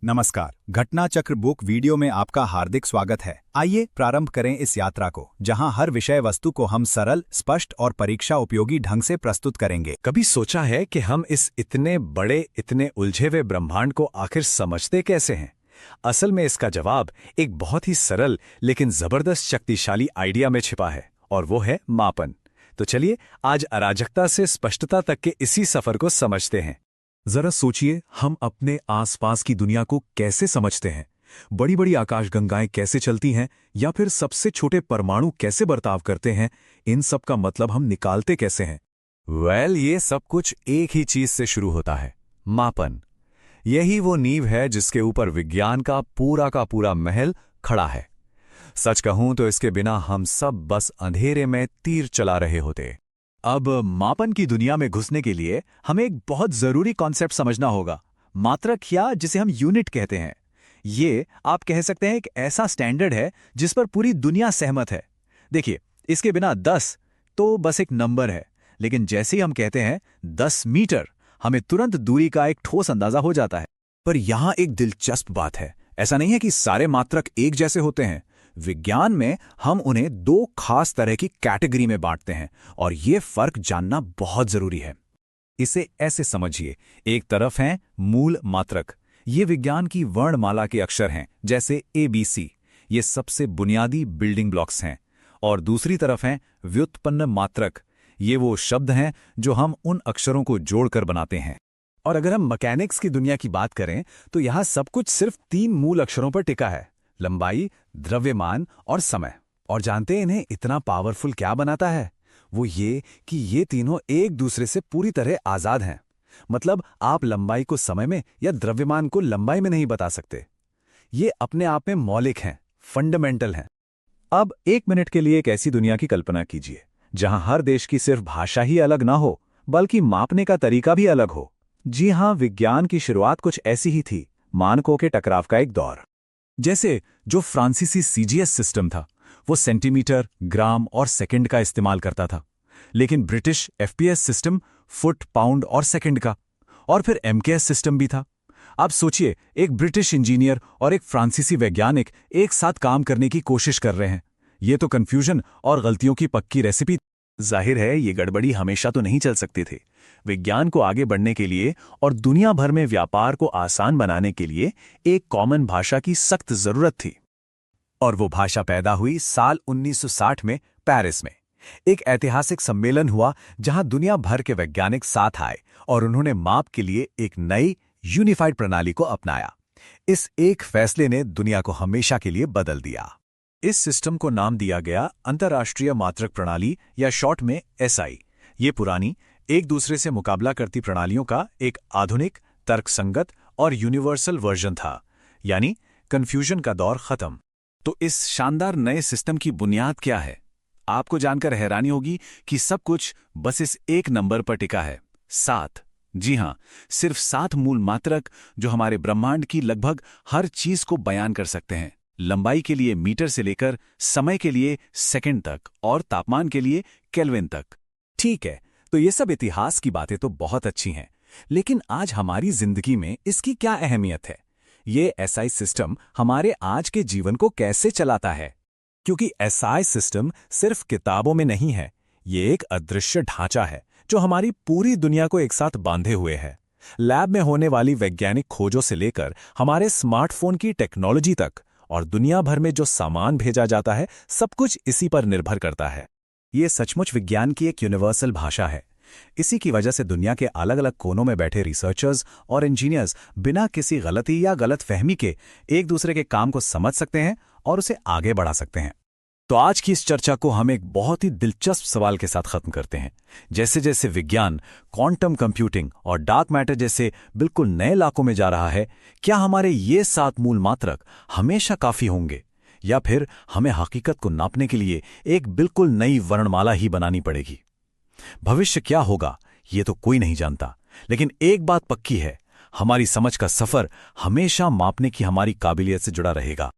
नमस्कार। घटना चक्र बुक वीडियो में आपका हार्दिक स्वागत है। आइए प्रारंभ करें इस यात्रा को, जहां हर विषय वस्तु को हम सरल, स्पष्ट और परीक्षा उपयोगी ढंग से प्रस्तुत करेंगे। कभी सोचा है कि हम इस इतने बड़े, इतने उलझे हुए ब्रह्मांड को आखिर समझते कैसे हैं? असल में इसका जवाब एक बहुत ही सरल लेकिन जबरदस्त शक्तिशाली आइडिया में छिपा है, और वो है मापन। तो चलिए आज अराजकता से स्पष्टता तक के इसी सफर को समझते हैं। जरा सोचिए, हम अपने आसपास की दुनिया को कैसे समझते हैं? बड़ी बड़ी आकाशगंगाएं कैसे चलती हैं, या फिर सबसे छोटे परमाणु कैसे बर्ताव करते हैं? इन सब का मतलब हम निकालते कैसे हैं? ये सब कुछ एक ही चीज से शुरू होता है, मापन। यही वो नींव है जिसके ऊपर विज्ञान का पूरा महल खड़ा है। सच कहूं तो इसके बिना हम सब बस अंधेरे में तीर चला रहे होते। अब मापन की दुनिया में घुसने के लिए हमें एक बहुत जरूरी कॉन्सेप्ट समझना होगा, मात्रक, या जिसे हम यूनिट कहते हैं। ये आप कह सकते हैं एक ऐसा स्टैंडर्ड है जिस पर पूरी दुनिया सहमत है। देखिए, इसके बिना 10 तो बस एक नंबर है, लेकिन जैसे ही हम कहते हैं 10 मीटर, हमें तुरंत दूरी का एक ठोस अंदाजा हो जाता है। पर यहां एक दिलचस्प बात है, ऐसा नहीं है कि सारे मात्रक एक जैसे होते हैं। विज्ञान में हम उन्हें दो खास तरह की कैटेगरी में बांटते हैं, और ये फर्क जानना बहुत जरूरी है। इसे ऐसे समझिए, एक तरफ हैं मूल मात्रक, ये विज्ञान की वर्णमाला के अक्षर हैं, जैसे ABC, ये सबसे बुनियादी बिल्डिंग ब्लॉक्स हैं। और दूसरी तरफ हैं व्युत्पन्न मात्रक, ये वो शब्द हैं जो हम उन अक्षरों को जोड़कर बनाते हैं। और अगर हम मैकेनिक्स की दुनिया की बात करें तो यहां सब कुछ सिर्फ 3 मूल अक्षरों पर टिका है: लंबाई, द्रव्यमान और समय। और जानते हैं इन्हें इतना पावरफुल क्या बनाता है? वो ये कि ये तीनों एक दूसरे से पूरी तरह आजाद हैं। मतलब आप लंबाई को समय में या द्रव्यमान को लंबाई में नहीं बता सकते। ये अपने आप में मौलिक हैं, फंडामेंटल हैं। अब 1 मिनट के लिए एक ऐसी दुनिया की कल्पना कीजिए जहां हर देश की सिर्फ भाषा ही अलग ना हो, बल्कि मापने का तरीका भी अलग हो। जी हां, विज्ञान की शुरुआत कुछ ऐसी ही थी, मानकों के टकराव का एक दौर। जैसे जो फ्रांसीसी CGS सिस्टम था, वो सेंटीमीटर, ग्राम और सेकंड का इस्तेमाल करता था, लेकिन British FPS system foot, pound और सेकंड का, और फिर MKS सिस्टम भी था। अब सोचिए, एक ब्रिटिश इंजीनियर और एक फ्रांसीसी वैज्ञानिक एक साथ काम करने की कोशिश कर रहे हैं। ये तो कंफ्यूजन और गलतियों की पक्की रेसिपी। जाहिर है ये गड़बड़ी हमेशा तो नहीं चल सकती थी। विज्ञान को आगे बढ़ने के लिए और दुनिया भर में व्यापार को आसान बनाने के लिए एक कॉमन भाषा की सख्त जरूरत थी। और वो भाषा पैदा हुई साल 1960 में पेरिस में। एक ऐतिहासिक सम्मेलन हुआ जहां दुनिया भर के वैज्ञानिक साथ आए और उन्होंने माप के लिए एक नई यूनिफाइड प्रणाली को अपनाया। इस एक फैसले ने दुनिया को हमेशा के लिए बदल दिया। इस सिस्टम को नाम दिया गया अंतर्राष्ट्रीय मात्रक प्रणाली, या शॉर्ट में SI। ये पुरानी, एक दूसरे से मुकाबला करती प्रणालियों का एक आधुनिक, तर्कसंगत और यूनिवर्सल वर्जन था, यानी कंफ्यूजन का दौर खत्म। तो इस शानदार नए सिस्टम की बुनियाद क्या है? आपको जानकर हैरानी होगी कि सब कुछ बस इस एक नंबर पर टिका है, 7। जी हां, सिर्फ 7 मूल मात्रक जो हमारे ब्रह्मांड की लगभग हर चीज को बयान कर सकते हैं। लंबाई के लिए मीटर से लेकर समय के लिए सेकंड तक, और तापमान के लिए केल्विन तक। ठीक है, तो ये सब इतिहास की बातें तो बहुत अच्छी हैं, लेकिन आज हमारी जिंदगी में इसकी क्या अहमियत है? ये SI सिस्टम हमारे आज के जीवन को कैसे चलाता है? क्योंकि SI सिस्टम सिर्फ किताबों में नहीं है, ये एक अदृश्य ढांचा है जो हमारी पूरी दुनिया को एक साथ बांधे हुए है। लैब में होने वाली वैज्ञानिक खोजों से लेकर हमारे स्मार्टफोन की टेक्नोलॉजी तक, और दुनिया भर में जो सामान भेजा जाता है, सब कुछ इसी पर निर्भर करता है। ये सचमुच विज्ञान की एक यूनिवर्सल भाषा है। इसी की वजह से दुनिया के अलग अलग कोनों में बैठे रिसर्चर्स और इंजीनियर्स बिना किसी गलती या गलतफहमी के एक दूसरे के काम को समझ सकते हैं और उसे आगे बढ़ा सकते हैं। तो आज की इस चर्चा को हम एक बहुत ही दिलचस्प सवाल के साथ खत्म करते हैं। जैसे जैसे विज्ञान क्वांटम कंप्यूटिंग और डार्क मैटर जैसे बिल्कुल नए इलाकों में जा रहा है, क्या हमारे ये 7 मूल मात्रक हमेशा काफी होंगे, या फिर हमें हकीकत को नापने के लिए एक बिल्कुल नई वर्णमाला ही बनानी पड़ेगी? भविष्य क्या होगा ये तो कोई नहीं जानता, लेकिन एक बात पक्की है, हमारी समझ का सफर हमेशा मापने की हमारी काबिलियत से जुड़ा रहेगा।